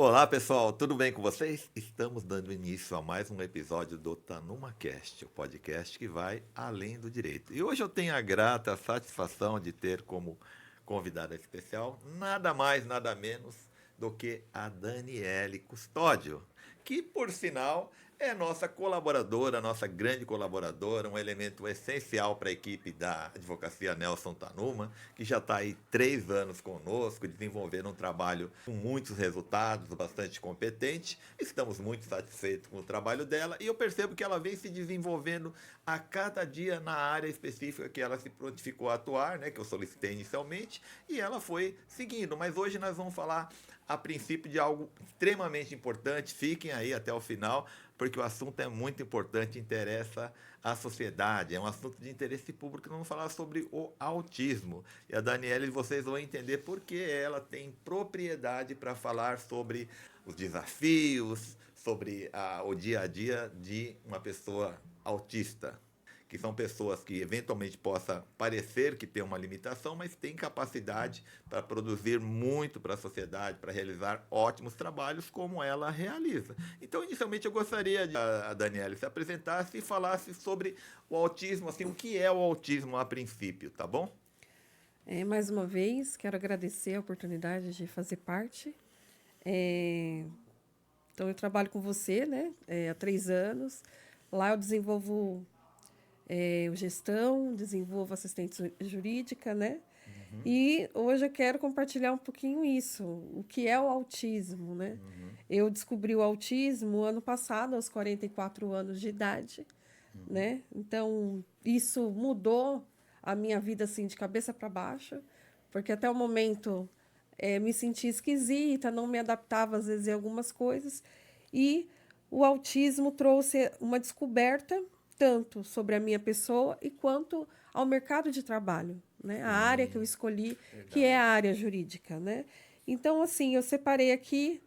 Olá pessoal, tudo bem com vocês? Estamos dando início a mais um episódio do TanumaCast, o podcast que vai além do direito. E hoje eu tenho a grata satisfação de ter como convidada especial nada mais, nada menos do que a Daniele Custódio, que por sinal é nossa colaboradora, nossa grande colaboradora, um elemento essencial para a equipe da Advocacia Nelson Tanuma, que já está aí 3 anos conosco, desenvolvendo um trabalho com muitos resultados, bastante competente. Estamos muito satisfeitos com o trabalho dela e eu percebo que ela vem se desenvolvendo a cada dia na área específica que ela se prontificou a atuar, né, que eu solicitei inicialmente, e ela foi seguindo. Mas hoje nós vamos falar a princípio de algo extremamente importante. Fiquem aí até o final, porque o assunto é muito importante, interessa à sociedade, é um assunto de interesse público. Vamos falar sobre o autismo. E a Daniele, vocês vão entender por que ela tem propriedade para falar sobre os desafios, sobre o dia a dia de uma pessoa autista, que são pessoas que eventualmente possa parecer que tem uma limitação, mas tem capacidade para produzir muito para a sociedade, para realizar ótimos trabalhos como ela realiza. Então, inicialmente, eu gostaria de a Daniela se apresentasse e falasse sobre o autismo, assim, o que é o autismo a princípio, tá bom? Mais uma vez, quero agradecer a oportunidade de fazer parte. Então, eu trabalho com você, né, há 3 anos. Lá eu desenvolvo gestão, desenvolvo assistente jurídica, né? E hoje eu quero compartilhar um pouquinho isso, o que é o autismo, né? Eu descobri o autismo ano passado, aos 44 anos de idade, né? Então, isso mudou a minha vida, assim, de cabeça para baixo, porque até o momento me sentia esquisita, não me adaptava, às vezes, em algumas coisas, e o autismo trouxe uma descoberta tanto sobre a minha pessoa e quanto ao mercado de trabalho, né? A área que eu escolhi, que é a área jurídica, né? Então, assim, eu separei aqui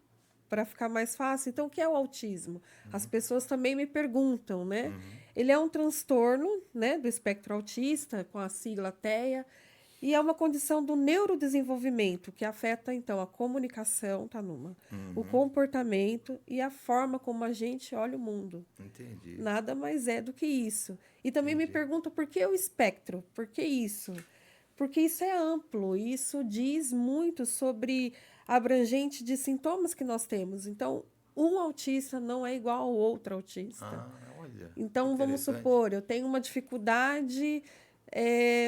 para ficar mais fácil. Então, o que é o autismo? As pessoas também me perguntam, né? Ele é um transtorno, né, do espectro autista, com a sigla TEA, e é uma condição do neurodesenvolvimento que afeta, então, a comunicação, tá numa, o comportamento e a forma como a gente olha o mundo. Entendi. Nada mais é do que isso. E também me Entendi. perguntam por que o espectro? Por que isso? Porque isso é amplo, isso diz muito sobre a abrangente de sintomas que nós temos. Então, um autista não é igual ao outro autista. Olha, que Então, vamos interessante. supor, eu tenho uma dificuldade.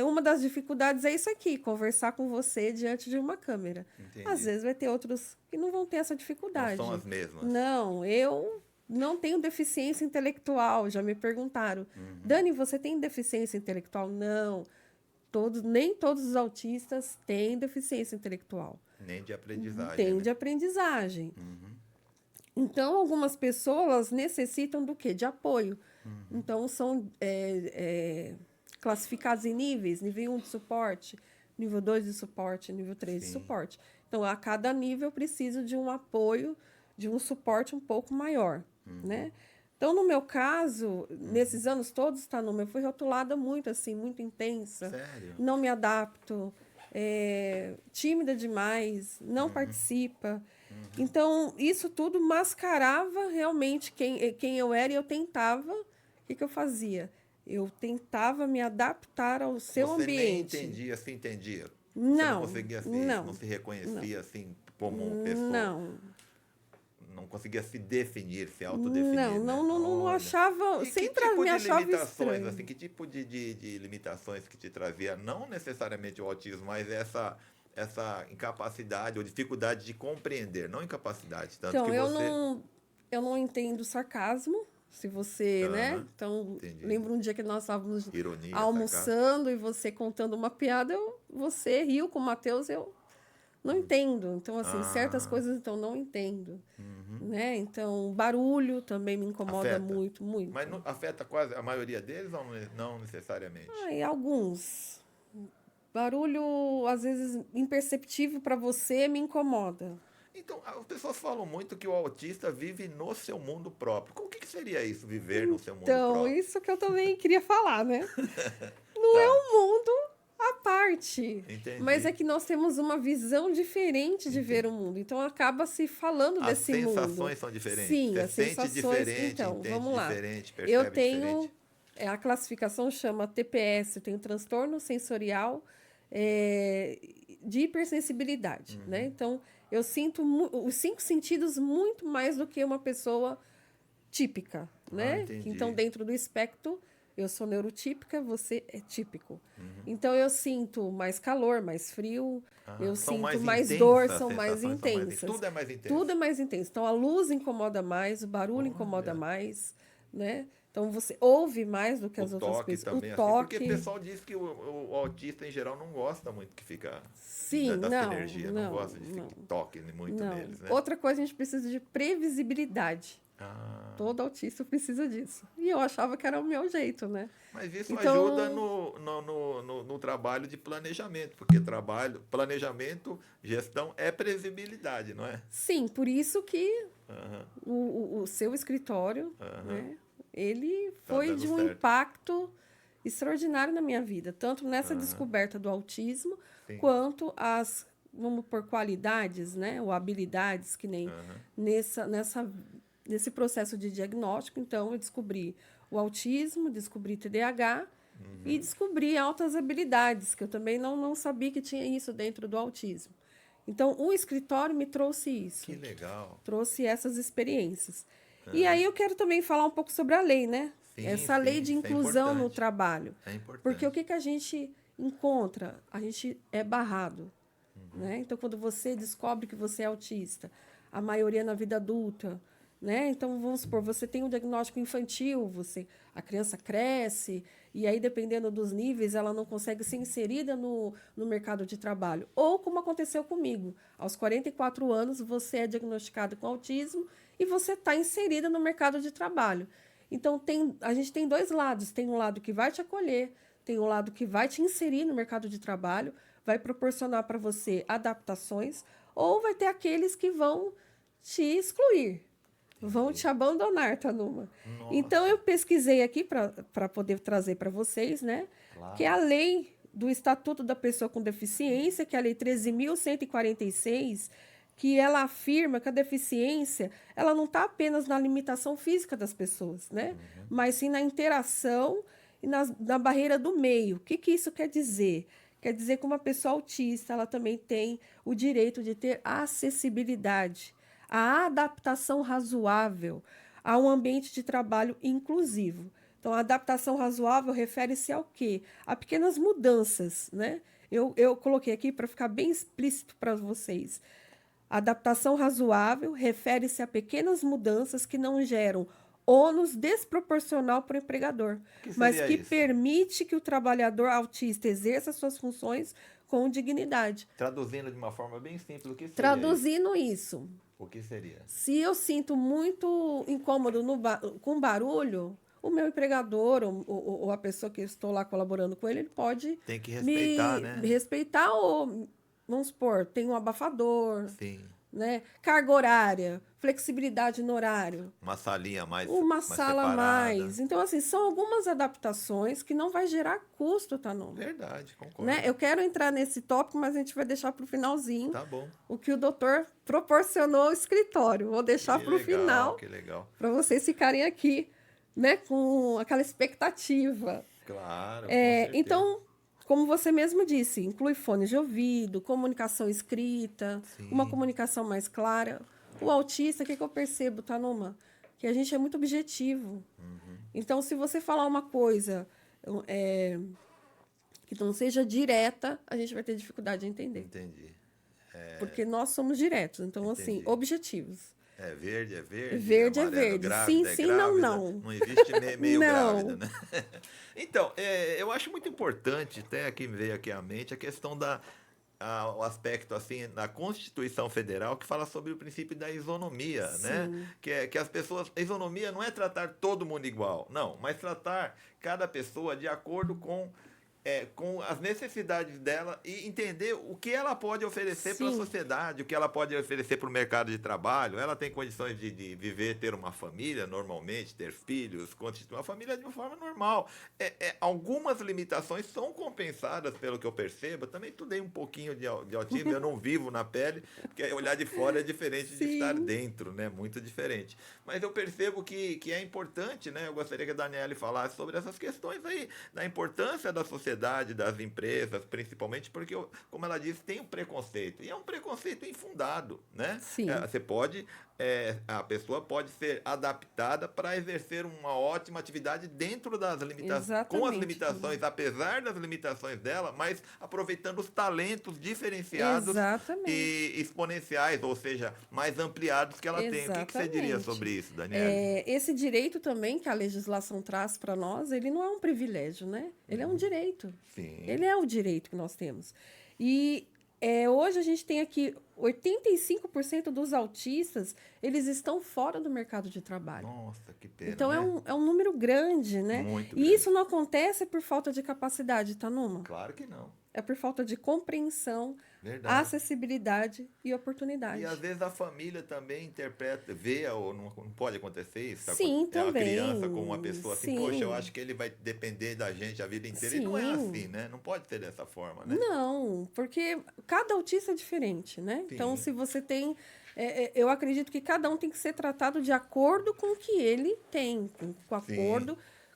Uma das dificuldades é isso aqui, conversar com você diante de uma câmera. Às Entendi. vezes vai ter outros que não vão ter essa Não são dificuldade. as mesmas. Não, eu não tenho deficiência intelectual. Já me perguntaram, Dani, você tem deficiência intelectual? Não. Nem todos os autistas têm deficiência intelectual. Nem de aprendizagem, Tem né? de aprendizagem. Então, algumas pessoas necessitam do quê? De apoio. Então, são classificados em níveis, nível 1 de suporte, nível 2 de suporte, nível 3 de Sim. suporte. Então, a cada nível eu preciso de um apoio, de um suporte um pouco maior, né? Então, no meu caso, nesses anos todos, tá, eu fui rotulada muito, assim, muito intensa. Sério? Não me adapto, tímida demais, não participa. Então, isso tudo mascarava realmente quem eu era e eu tentava. O que eu fazia? Eu tentava me adaptar ao seu Você nem ambiente. entendia, se entendia. Você não Não, conseguia não não, se não, reconhecia assim como uma pessoa. não. Não conseguia se definir, se Não, autodefinir, né? não Olha. achava, E que sempre tipo me de achava limitações, estranho. assim, que tipo de limitações que te trazia, não necessariamente o autismo, mas essa incapacidade ou dificuldade de compreender, não incapacidade, tanto que Então, você. eu não entendo sarcasmo, se você, né? Aham, Então, entendi. lembro um dia que nós estávamos Ironia, sarcasmo. almoçando e você contando uma piada, você riu com o Matheus, eu não entendo. Então, assim, certas Ah, coisas, então, não entendo, né? Então, barulho também me incomoda afeta. muito, Mas muito. afeta quase a maioria deles ou não necessariamente? Ah, e alguns. Barulho, às vezes, imperceptível para você, me incomoda. Então, as pessoas falam muito que o autista vive no seu mundo próprio. O que seria isso, viver no seu mundo Então, próprio? isso que eu também queria falar, né? Não é Tá. um mundo à parte. parte, Entendi. mas é que nós temos uma visão diferente de ver o mundo. Então acaba se falando As desse mundo. sensações são diferentes. Sim, Você as sente sensações. diferente, Então, entende vamos lá. diferente, Eu percebe tenho, diferente. a classificação chama TPS, eu tenho transtorno sensorial de hipersensibilidade, né? Então, eu sinto os 5 sentidos muito mais do que uma pessoa típica, né? Entendi. Então, dentro do espectro, eu sou neurotípica, você é típico. Então, eu sinto mais calor, mais frio, eu São sinto mais mais intensas, dor, as são mais sensações são mais intensas. tudo é mais intenso. Tudo é mais intenso. Então, a luz incomoda mais, o barulho Olha. incomoda mais, né? Então, você ouve mais do que as O outras toque pessoas. também, O assim, toque... porque o pessoal diz que o autista, em geral, não gosta muito que fica Sim, da não, sinergia, não gosta de não, que toque muito não. neles, né? Outra coisa, a gente precisa de previsibilidade. Ah, Todo autista precisa disso. E eu achava que era o meu jeito, né? mas isso Então, ajuda no trabalho de planejamento, porque planejamento, gestão é previsibilidade, não é? sim, por isso que Aham, o seu escritório, né, ele Tá foi dando de um certo. impacto extraordinário na minha vida, tanto nessa descoberta do autismo, Sim. quanto as, vamos por qualidades, né, ou habilidades, que nem nesse processo de diagnóstico. Então, eu descobri o autismo, descobri TDAH e descobri altas habilidades, que eu também não sabia que tinha isso dentro do autismo. Então, o escritório me trouxe isso. Que legal. Trouxe essas experiências. E aí eu quero também falar um pouco sobre a lei, né? Sim, Essa lei sim, de isso é inclusão no importante. trabalho. É importante. Porque o que a gente encontra? A gente é barrado. Né? Então, quando você descobre que você é autista, a maioria na vida adulta, né? Então, vamos supor, você tem um diagnóstico infantil, a criança cresce, e aí, dependendo dos níveis, ela não consegue ser inserida no mercado de trabalho. Ou, como aconteceu comigo, aos 44 anos, você é diagnosticado com autismo e você está inserida no mercado de trabalho. Então, a gente tem 2 lados. Tem um lado que vai te acolher, tem um lado que vai te inserir no mercado de trabalho, vai proporcionar para você adaptações, ou vai ter aqueles que vão te excluir, vão te abandonar, Tanuma. Nossa. Então, eu pesquisei aqui para poder trazer para vocês, né? Claro. Que é a lei do Estatuto da Pessoa com Deficiência, que é a Lei 13.146, que ela afirma que a deficiência ela não está apenas na limitação física das pessoas, né? Mas sim na interação e na barreira do meio. O que isso quer dizer? Quer dizer que uma pessoa autista ela também tem o direito de ter acessibilidade, a adaptação razoável a um ambiente de trabalho inclusivo. Então, a adaptação razoável refere-se ao quê? A pequenas mudanças, né? Eu coloquei aqui para ficar bem explícito para vocês. A adaptação razoável refere-se a pequenas mudanças que não geram ônus desproporcional para o empregador, mas que isso? permite que o trabalhador autista exerça suas funções com dignidade. Traduzindo de uma forma bem simples, o que seria Traduzindo isso, o que seria? se eu sinto muito incômodo com barulho, o meu empregador ou a pessoa que eu estou lá colaborando com ele pode Tem que respeitar, né? respeitar, ou, vamos supor, tem um abafador, Sim. né? Carga horária, flexibilidade no horário. Uma salinha mais Uma sala a separada. mais. Então, assim, são algumas adaptações que não vai gerar custo, Tanuma. Verdade, concordo. Né? Eu quero entrar nesse tópico, mas a gente vai deixar para o finalzinho. Tá bom. O que o doutor proporcionou ao escritório. Vou deixar para o final, Que legal. para vocês ficarem aqui, né, com aquela expectativa. Claro, com É, certeza. então, como você mesmo disse, inclui fones de ouvido, comunicação escrita, Sim. uma comunicação mais clara. O autista, o que eu percebo, Tanuma? Que a gente é muito objetivo. Então, se você falar uma coisa que não seja direta, a gente vai ter dificuldade de entender. Entendi. Porque nós somos diretos, então, assim, Entendi. objetivos. É verde, é verde. Verde é amarelo, verde. Grávida, Sim, é sim, grávida. não. Não existe meio Não. grávida, né? Então, eu acho muito importante, até aqui me veio aqui à mente, a questão o aspecto assim na Constituição Federal que fala sobre o princípio da isonomia, né? Que as pessoas, a isonomia não é tratar todo mundo igual, não, mas tratar cada pessoa de acordo com com as necessidades dela e entender o que ela pode oferecer para a Sim. sociedade, o que ela pode oferecer para o mercado de trabalho. Ela tem condições de viver, ter uma família normalmente, ter filhos, constituir uma família de uma forma normal. Algumas limitações são compensadas, pelo que eu percebo. Eu também estudei um pouquinho de autismo, eu não vivo na pele, porque olhar de fora é diferente de estar Sim. dentro, né? Muito diferente. Mas eu percebo que é importante, né? Eu gostaria que a Daniele falasse sobre essas questões aí, da importância da sociedade, das empresas, principalmente porque, como ela disse, tem um preconceito. E é um preconceito infundado, né? Sim. Você pode, a pessoa pode ser adaptada para exercer uma ótima atividade dentro das limitações, com as Exatamente. limitações, apesar das limitações dela, mas aproveitando os talentos diferenciados Exatamente. e exponenciais, ou seja, mais ampliados que ela tem. O que você diria sobre Exatamente. isso, Daniele? Esse direito também que a legislação traz para nós, ele não é um privilégio, né? Ele é um direito. Sim. Ele é o direito que nós temos. E hoje a gente tem aqui 85% dos autistas, eles estão fora do mercado de trabalho. Nossa, que pena, Então, né? é um número grande, né? Muito E grande. isso não acontece por falta de capacidade, tá, Numa? Claro que não. É por falta de compreensão, Verdade. acessibilidade e oportunidade. E às vezes a família também interpreta, vê, ou não pode acontecer isso. Sim, É uma também. criança com uma pessoa assim, Sim. poxa, eu acho que ele vai depender da gente a vida inteira. E não é Sim. assim, né? Não pode ser dessa forma, né? Não, porque cada autista é diferente, né? Sim. Então, se você tem. Eu acredito que cada um tem que ser tratado de acordo com o que ele tem, com acordo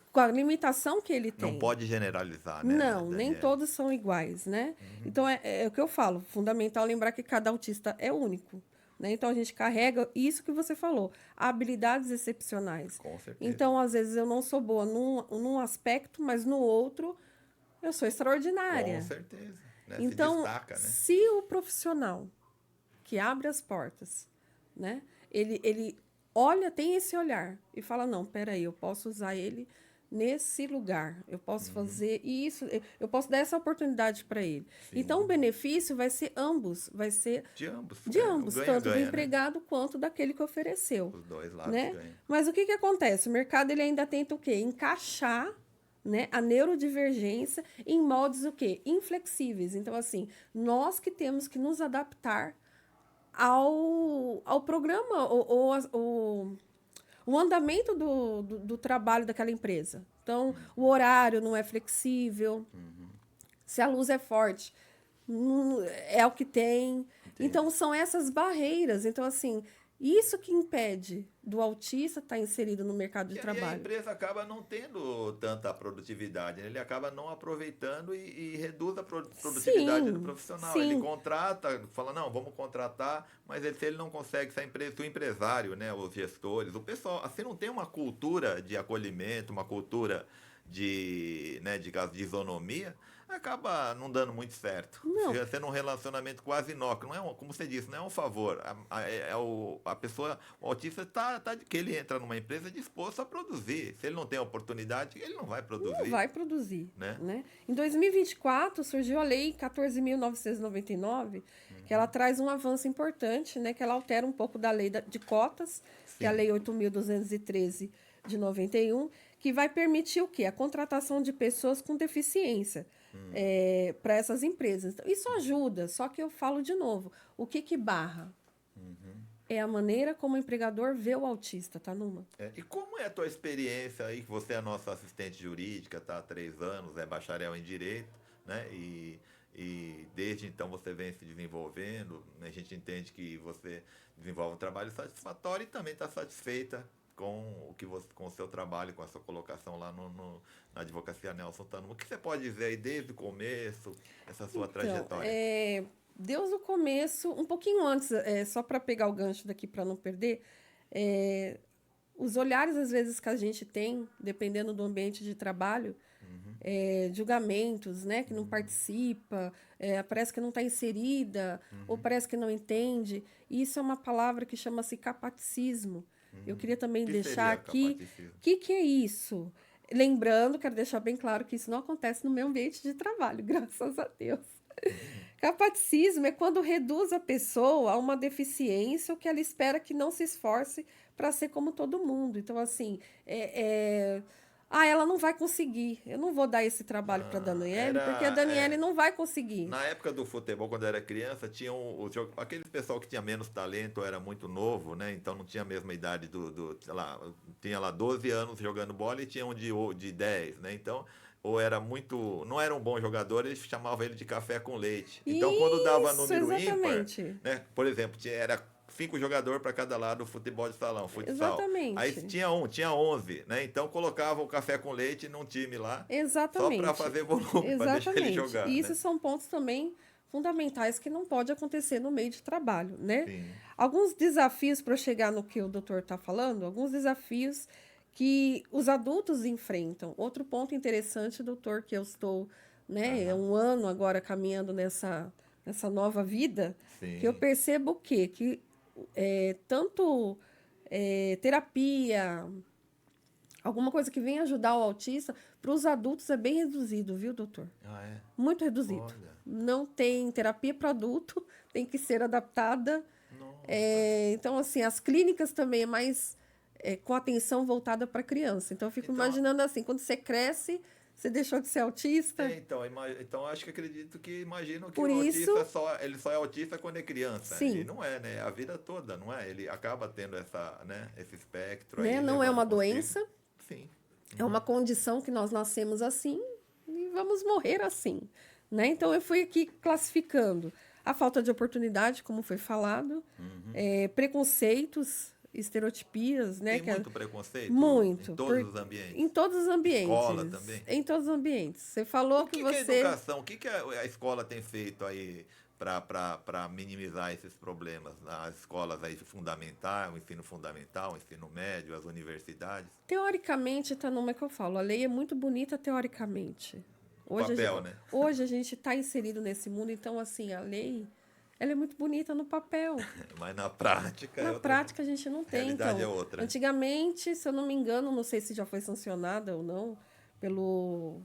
com a limitação que ele tem. Não pode generalizar, né? Não, nem Daniele? todos são iguais, né? Então, é o que eu falo, fundamental lembrar que cada autista é único. Né? Então, a gente carrega isso que você falou, habilidades excepcionais. Com certeza. Então, às vezes, eu não sou boa num aspecto, mas no outro, eu sou extraordinária. Com certeza. Né? Então, se destaca, né? se o profissional que abre as portas, né, ele olha, tem esse olhar e fala, não, peraí, eu posso usar ele nesse lugar, eu posso fazer isso, eu posso dar essa oportunidade para ele. Sim. Então, o benefício vai ser ambos, vai ser De ambos. de ambos, tanto do ganha, empregado quanto daquele que ofereceu. Os dois lados Né? ganham. Mas o que acontece? O mercado ele ainda tenta o quê? Encaixar, né, a neurodivergência em moldes o quê? Inflexíveis. Então, assim, nós que temos que nos adaptar ao programa, o andamento do trabalho daquela empresa. Então, o horário não é flexível, se a luz é forte, é o que tem. Então, são essas barreiras. Então, assim, isso que impede do autista estar inserido no mercado de E a trabalho. empresa acaba não tendo tanta produtividade, né? Ele acaba não aproveitando e reduz a produtividade Sim, do profissional. sim. Ele contrata, fala, não, vamos contratar, mas se ele não consegue, se o empresário, né, os gestores, o pessoal, assim, não tem uma cultura de acolhimento, uma cultura de isonomia, acaba não dando muito certo. Não. Fica sendo um relacionamento quase inócuo. Não é como você disse, não é um favor. A pessoa, o autista que ele entra numa empresa disposto a produzir. Se ele não tem a oportunidade, ele não vai produzir. Não vai produzir. Né? Né? Em 2024, surgiu a Lei 14.999, que ela traz um avanço importante, né? Que ela altera um pouco da lei de cotas, que é a Lei 8.213 de 91, que vai permitir o quê? A contratação de pessoas com deficiência para essas empresas. Então, isso ajuda, só que eu falo de novo, o que barra? É a maneira como o empregador vê o autista, tá, Numa? E como é a tua experiência aí, que você é nossa assistente jurídica, está há 3 anos, é bacharel em Direito, né? E desde então você vem se desenvolvendo, né? A gente entende que você desenvolve um trabalho satisfatório e também está satisfeita com com o seu trabalho, com a sua colocação lá na Advocacia Nelson Tanuma. O que você pode dizer aí desde o começo, essa sua trajetória? Desde o começo, um pouquinho antes, só para pegar o gancho daqui para não perder, os olhares, às vezes, que a gente tem, dependendo do ambiente de trabalho, julgamentos, né, que não participa, parece que não está inserida, ou parece que não entende. Isso é uma palavra que chama-se capaticismo. Eu queria também deixar aqui o que é isso. Lembrando, quero deixar bem claro que isso não acontece no meu ambiente de trabalho, graças a Deus. Capaticismo é quando reduz a pessoa a uma deficiência ou que ela espera que não se esforce para ser como todo mundo. Então, assim, ela não vai conseguir. Eu não vou dar esse trabalho para a Daniele, porque a Daniele não vai conseguir. Na época do futebol, quando eu era criança, tinha aquele pessoal que tinha menos talento, era muito novo, né? Então não tinha a mesma idade sei lá, tinha lá 12 anos jogando bola e tinha um de 10, né? Então, ou era muito, não era um bom jogador, eles chamavam ele de café com leite. Então, quando dava Isso, número ímpar, exatamente. né? Por exemplo, era 5 jogadores para cada lado do futebol de salão, futsal. Aí Exatamente. tinha 11, né? Então colocava o café com leite num time lá, só para Exatamente. fazer volume, para deixar ele Exatamente. jogar, E né? isso são pontos também fundamentais que não pode acontecer no meio de trabalho, né? Sim. Alguns desafios para chegar no que o doutor está falando, alguns desafios que os adultos enfrentam. Outro ponto interessante, doutor, que eu estou, né, um ano agora caminhando nessa nova vida, Sim. que eu percebo o quê? Que tanto terapia, alguma coisa que venha ajudar o autista, para os adultos é bem reduzido, viu, doutor? Ah, é? Muito reduzido. Olha. Não tem terapia para adulto, tem que ser adaptada. Nossa. Então, assim, as clínicas também é mais com atenção voltada para criança. Então, eu fico imaginando assim, quando você cresce, você deixou de ser autista. Então acho que acredito que imaginam que Por o isso, autista ele só é autista quando é criança. sim. E não é, né? A vida toda, não é? Ele acaba tendo esse espectro Né? aí. Não é uma levando consigo. doença. Sim. É uma condição que nós nascemos assim e vamos morrer assim. Né? Então, eu fui aqui classificando a falta de oportunidade, como foi falado, preconceitos, estereotipias. Né? Tem muito preconceito? Muito. Em todos os ambientes? Em todos os ambientes. Escola também? Em todos os ambientes. Você falou que você... que a educação, o que a escola tem feito aí para minimizar esses problemas? As escolas aí fundamental, o ensino fundamental, o ensino médio, as universidades? Teoricamente, está numa que eu falo. A lei é muito bonita teoricamente. Hoje a gente está inserido nesse mundo, então, assim, a lei ela é muito bonita no papel. Mas na prática... Na prática a gente não tem. A realidade é outra. Antigamente, se eu não me engano, não sei se já foi sancionada ou não pelo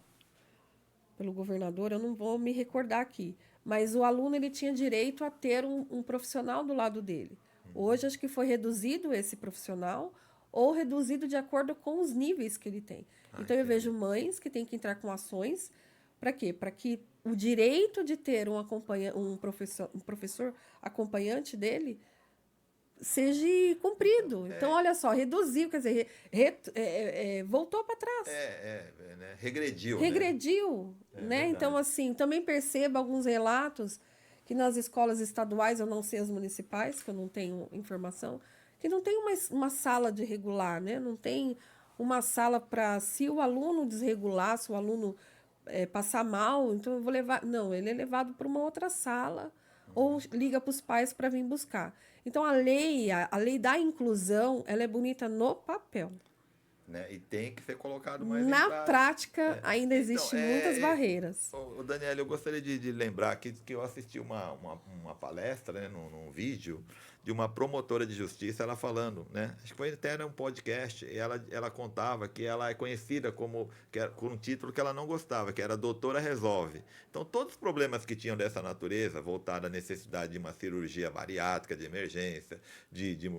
governador, eu não vou me recordar aqui. Mas o aluno ele tinha direito a ter um profissional do lado dele. Hoje, acho que foi reduzido esse profissional ou reduzido de acordo com os níveis que ele tem. Então, eu vejo mães que têm que entrar com ações. Para quê? Para que o direito de ter um professor acompanhante dele seja cumprido. Então, olha só, reduziu, quer dizer, voltou para trás. Né? Regrediu. Regrediu, né? Então, assim, também percebo alguns relatos que nas escolas estaduais, eu não sei as municipais, que eu não tenho informação, que não tem uma sala de regular, né? Não tem uma sala para, se o aluno desregular, se o aluno passar mal, então eu vou levar... Não, ele é levado para uma outra sala ou liga para os pais para vir buscar. Então, a lei da inclusão, ela é bonita no papel. Né? E tem que ser colocado mais na prática, ainda existem muitas barreiras. O Daniel, eu gostaria de lembrar aqui que eu assisti uma palestra, né, num vídeo de uma promotora de justiça, ela falando, né? Acho que foi até um podcast, e ela contava que ela é conhecida com um título que ela não gostava, que era Doutora Resolve. Então, todos os problemas que tinham dessa natureza, voltado à necessidade de uma cirurgia bariátrica de emergência, de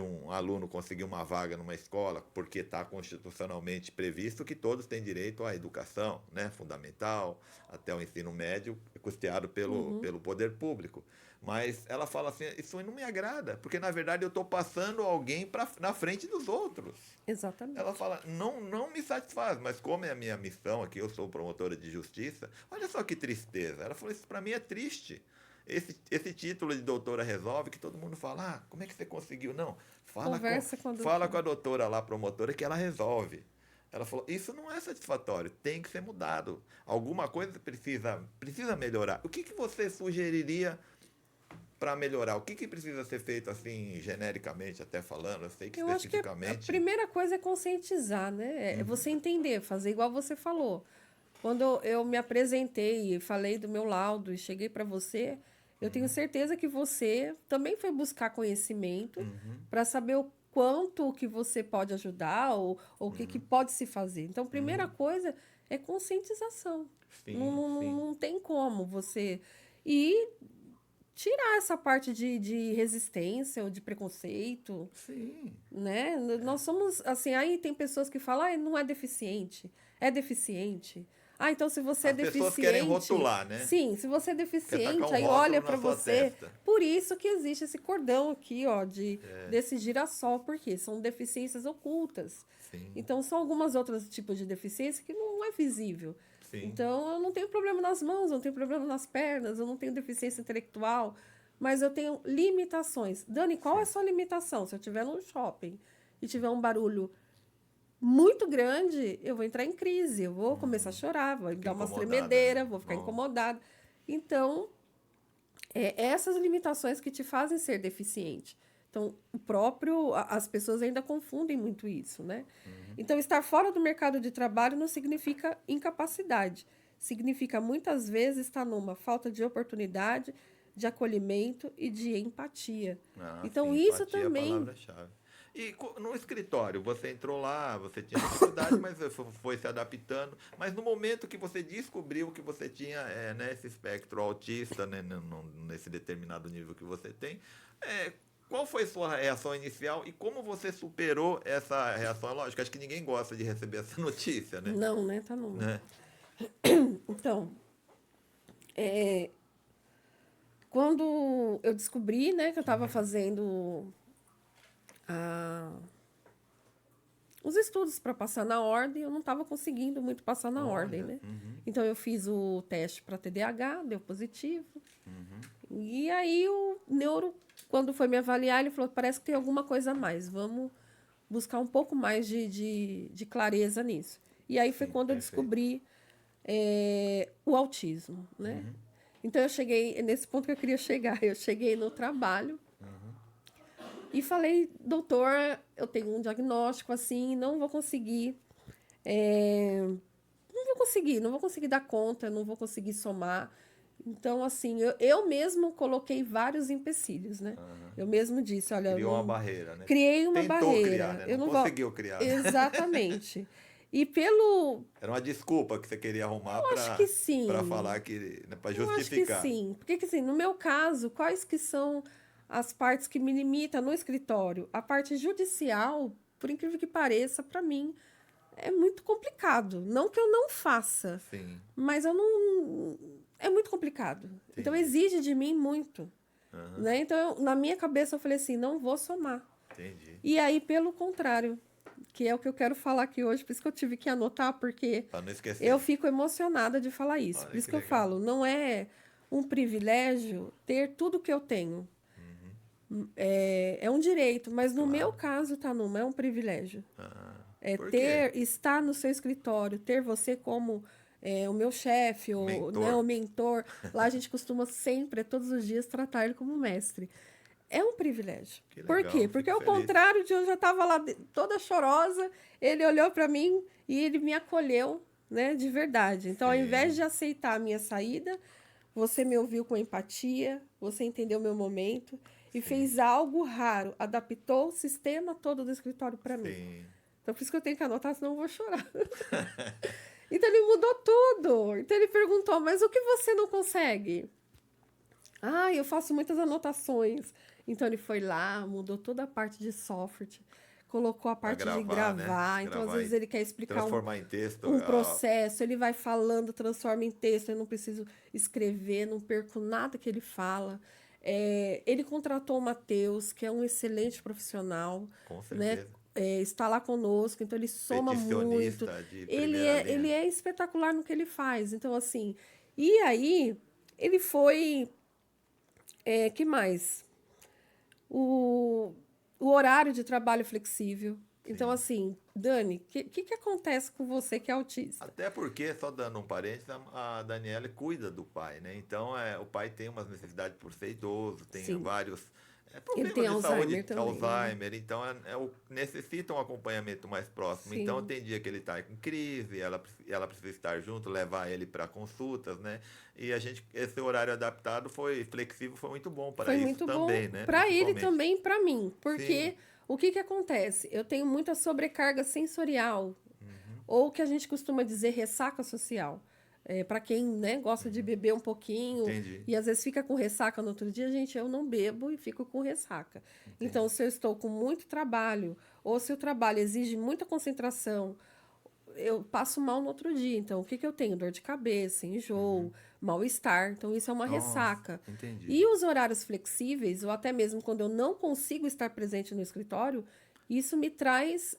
um aluno conseguir uma vaga numa escola, porque está constitucionalmente previsto que todos têm direito à educação, né, fundamental, até o ensino médio, custeado pelo poder público. Mas ela fala assim, isso não me agrada, porque na verdade eu estou passando alguém na frente dos outros. Exatamente. Ela fala, não me satisfaz, mas como é a minha missão aqui, eu sou promotora de justiça, olha só que tristeza. Ela falou, isso para mim é triste. Esse título de doutora resolve, que todo mundo fala, como é que você conseguiu? Não, fala com a doutora lá, promotora, que ela resolve. Ela falou, isso não é satisfatório, tem que ser mudado. Alguma coisa precisa melhorar. O que você sugeriria para melhorar? O que precisa ser feito assim, genericamente, até falando? Eu sei que especificamente... Acho que a primeira coisa é conscientizar, né? É você entender, fazer igual você falou. Quando eu me apresentei e falei do meu laudo e cheguei para você, eu tenho certeza que você também foi buscar conhecimento para saber o quanto que você pode ajudar ou o que pode se fazer. Então, a primeira coisa é conscientização. Sim, não tem como você... E tirar essa parte de resistência ou de preconceito, Sim. né? Nós somos, assim, aí tem pessoas que falam, ah, não é deficiente, é deficiente. Ah, então se você é As pessoas querem deficiente, rotular, né? sim, se você é Quer tacar deficiente, um aí olha rótulo para na sua você. testa. Por isso que existe esse cordão aqui, ó, desse girassol, porque são deficiências ocultas. Sim, Então, são algumas outras tipos de deficiência que não é visível. sim. Então, eu não tenho problema nas mãos, eu não tenho problema nas pernas, eu não tenho deficiência intelectual, mas eu tenho limitações. Dani, qual é a sua limitação? Se eu estiver num shopping e tiver um barulho muito grande, eu vou entrar em crise, eu vou começar a chorar, vou dar umas incomodada, tremedeiras, né? vou ficar Bom. incomodada. Então, essas limitações que te fazem ser deficiente. Então, as pessoas ainda confundem muito isso, né? Então, estar fora do mercado de trabalho não significa incapacidade. Significa, muitas vezes, estar numa falta de oportunidade, de acolhimento e de empatia. Ah, Então, sim, isso empatia é a também... palavra-chave. E no escritório, você entrou lá, você tinha dificuldade, mas você foi se adaptando. Mas no momento que você descobriu que você tinha né, esse espectro autista, né, nesse determinado nível que você tem, qual foi a sua reação inicial e como você superou essa reação? Lógico, acho que ninguém gosta de receber essa notícia, né? Não, né? Tá numa. Né? Então, quando eu descobri, né, que eu estava fazendo os estudos para passar na ordem, eu não estava conseguindo muito passar na ordem, né? Então, eu fiz o teste para TDAH, deu positivo. E aí, o neuro, quando foi me avaliar, ele falou, parece que tem alguma coisa a mais, vamos buscar um pouco mais de clareza nisso. E aí foi Sim, quando eu perfeito. descobri o autismo, né? Então, eu cheguei, nesse ponto que eu queria chegar, eu cheguei no trabalho e falei, doutor, eu tenho um diagnóstico assim, não vou conseguir, não vou conseguir dar conta, não vou conseguir somar. Então, assim, eu mesmo coloquei vários empecilhos, né? Eu mesmo disse, olha, Criou uma barreira, né? criei uma Tentou barreira. criar, né? Eu Não não vou... conseguiu criar. Né? Exatamente. E pelo... Era uma desculpa que você queria arrumar Eu acho que para sim. falar que, né, para Eu acho que justificar. sim. Porque, assim, no meu caso, quais que são as partes que me limitam no escritório? A parte judicial, por incrível que pareça, para mim, é muito complicado. Não que eu não faça, Sim. mas eu não... É muito complicado. Então, exige de mim muito. Né? Então, na minha cabeça, eu falei assim, não vou somar. Entendi. E aí, pelo contrário, que é o que eu quero falar aqui hoje, por isso que eu tive que anotar, porque Para não esquecer. eu fico emocionada de falar isso. Olha, Por isso que que eu legal. falo, não é um privilégio ter tudo que eu tenho. É um direito, mas no meu caso, Tanuma, é um privilégio. Por quê? Estar no seu escritório, ter você como o meu chefe, Mentor. o mentor. Lá a gente costuma sempre, todos os dias, tratar ele como mestre. É um privilégio. Que Por legal, quê? Porque fico ao feliz. contrário de eu já estava lá toda chorosa, ele olhou para mim e ele me acolheu, né, de verdade. Então, ao Sim. invés de aceitar a minha saída, você me ouviu com empatia, você entendeu meu momento e fez algo raro, adaptou o sistema todo do escritório para mim. Sim. Então, por isso que eu tenho que anotar, senão eu vou chorar. Então, ele mudou tudo. Então, ele perguntou, mas o que você não consegue? Ah, eu faço muitas anotações. Então, ele foi lá, mudou toda a parte de software, colocou a parte de gravar. Né? Então, Gravar às vezes, ele quer explicar transformar em texto. um processo, ele vai falando, transforma em texto, eu não preciso escrever, não perco nada que ele fala. Ele contratou o Matheus, que é um excelente profissional. Com certeza. Né? Está lá conosco, então ele soma muito. De Ele linha. é espetacular no que ele faz. Então, assim, e aí, ele foi... que mais? O horário de trabalho flexível. Então, assim, Dani, o que acontece com você que é autista? Até porque, só dando um parênteses, a Daniela cuida do pai, né? Então, o pai tem umas necessidades por ser idoso, tem Sim. vários Ele problemas tem de Alzheimer saúde, também, Alzheimer, então necessita um acompanhamento mais próximo. Sim. Então, tem dia que ele está em crise, ela precisa estar junto, levar ele para consultas, né? E esse horário adaptado foi flexível, foi muito bom para Foi isso muito também, bom né? para ele Principalmente. também, para mim. Porque Sim. o que acontece? Eu tenho muita sobrecarga sensorial, ou que a gente costuma dizer ressaca social. Para quem, né, gosta de beber um pouquinho Entendi. e às vezes fica com ressaca no outro dia, gente, eu não bebo e fico com ressaca. Entendi. Então, se eu estou com muito trabalho, ou se o trabalho exige muita concentração, eu passo mal no outro dia. Então, o que eu tenho? Dor de cabeça, enjoo, mal-estar. Então, isso é uma Nossa, ressaca. entendi. E os horários flexíveis, ou até mesmo quando eu não consigo estar presente no escritório, isso me traz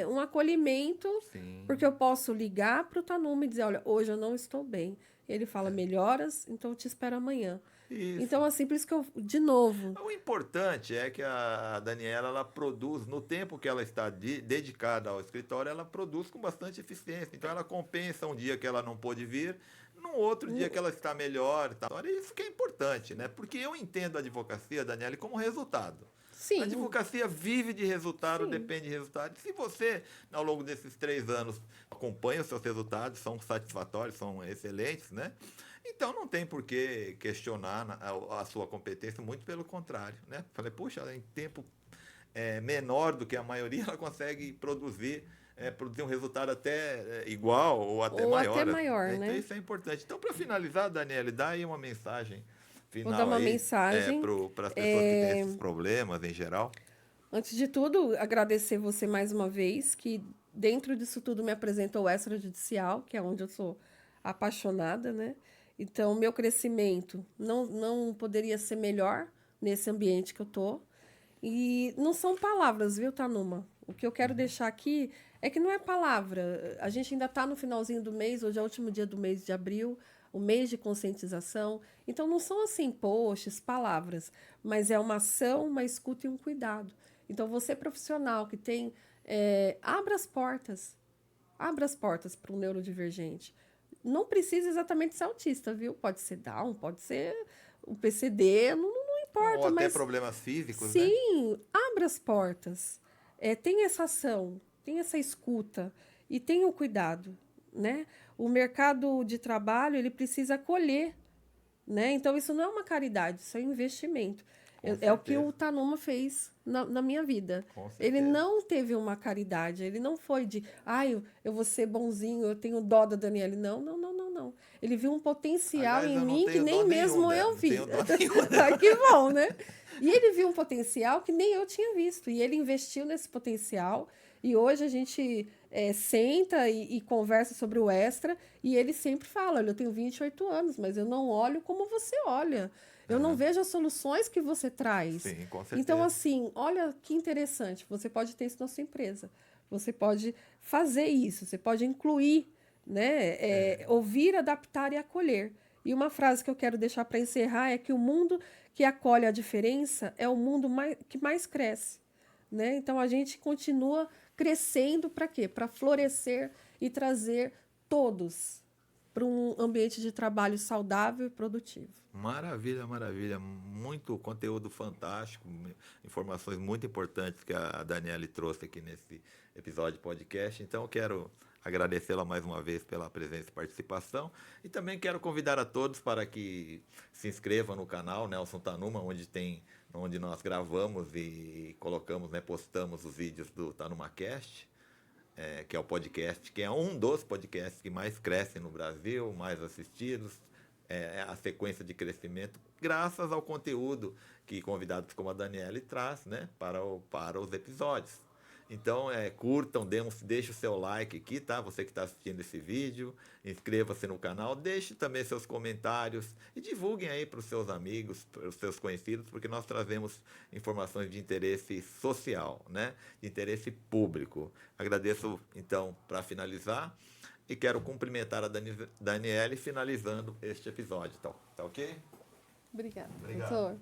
um acolhimento, Sim. porque eu posso ligar para o Tanuma e dizer, olha, hoje eu não estou bem. Ele fala, melhoras, então eu te espero amanhã. Isso. Então, assim, por isso que eu, de novo... O importante é que a Daniela, ela produz, no tempo que ela está dedicada ao escritório, ela produz com bastante eficiência. Então, ela compensa um dia que ela não pôde vir, no outro dia que ela está melhor. E tal. Isso que é importante, né? Porque eu entendo a advocacia, Daniela, como resultado. Sim. A advocacia vive de resultado, Sim. depende de resultado. Se você, ao longo desses 3 anos, acompanha os seus resultados, são satisfatórios, são excelentes, né? Então não tem por que questionar a sua competência, muito pelo contrário, né? Falei, puxa, em tempo menor do que a maioria, ela consegue produzir um resultado até igual ou até maior. Até maior, Então, né? isso é importante. Então, para finalizar, Daniela, dá aí uma mensagem final. Vou dar uma aí, mensagem. para as pessoas que têm esses problemas em geral. Antes de tudo, agradecer você mais uma vez, que dentro disso tudo me apresentou o extrajudicial, que é onde eu sou apaixonada, né? Então, meu crescimento não poderia ser melhor nesse ambiente que eu tô. E não são palavras, viu, Tanuma? O que eu quero deixar aqui é que não é palavra. A gente ainda está no finalzinho do mês, hoje é o último dia do mês de abril, o mês de conscientização. Então, não são assim posts, palavras, mas é uma ação, uma escuta e um cuidado. Então, você profissional que tem, abra as portas para o neurodivergente. Não precisa exatamente ser autista, viu? Pode ser Down, pode ser o PCD, não importa. Ou até mas problemas físicos, né? sim, abra as portas. Tem essa ação, tem essa escuta e tenha o cuidado, né? O mercado de trabalho, ele precisa acolher, né? Então, isso não é uma caridade, isso é um investimento. É o que o Tanuma fez na minha vida. Ele não teve uma caridade, ele não foi de, eu vou ser bonzinho, eu tenho dó da Daniela. Não. Ele viu um potencial Aliás, em mim que nem mesmo eu vi. Nenhum, que bom, né? E ele viu um potencial que nem eu tinha visto. E ele investiu nesse potencial. E hoje a gente senta e conversa sobre o extra. E ele sempre fala, olha, eu tenho 28 anos, mas eu não olho como você olha. Eu não vejo as soluções que você traz. Sim, com certeza. Então, assim, olha que interessante. Você pode ter isso na sua empresa. Você pode fazer isso. Você pode incluir, né? Ouvir, adaptar e acolher. E uma frase que eu quero deixar para encerrar é que o mundo que acolhe a diferença é o mundo que mais cresce. Né? Então, a gente continua crescendo para quê? Para florescer e trazer todos para um ambiente de trabalho saudável e produtivo. Maravilha, maravilha. Muito conteúdo fantástico, informações muito importantes que a Daniela trouxe aqui nesse episódio de podcast. Então, eu quero agradecê-la mais uma vez pela presença e participação. E também quero convidar a todos para que se inscrevam no canal Nelson Tanuma, onde nós gravamos e colocamos, postamos os vídeos do TanumaCast. Que é o podcast, que é um dos podcasts que mais crescem no Brasil, mais assistidos, a sequência de crescimento, graças ao conteúdo que convidados como a Daniela traz, para os episódios. Então, curtam, deixe o seu like aqui, tá? Você que está assistindo esse vídeo, inscreva-se no canal, deixe também seus comentários e divulguem aí para os seus amigos, para os seus conhecidos, porque nós trazemos informações de interesse social, de interesse público. Agradeço, então, para finalizar, e quero cumprimentar a Daniele finalizando este episódio. Tá ok? Obrigada, Obrigado. doutor.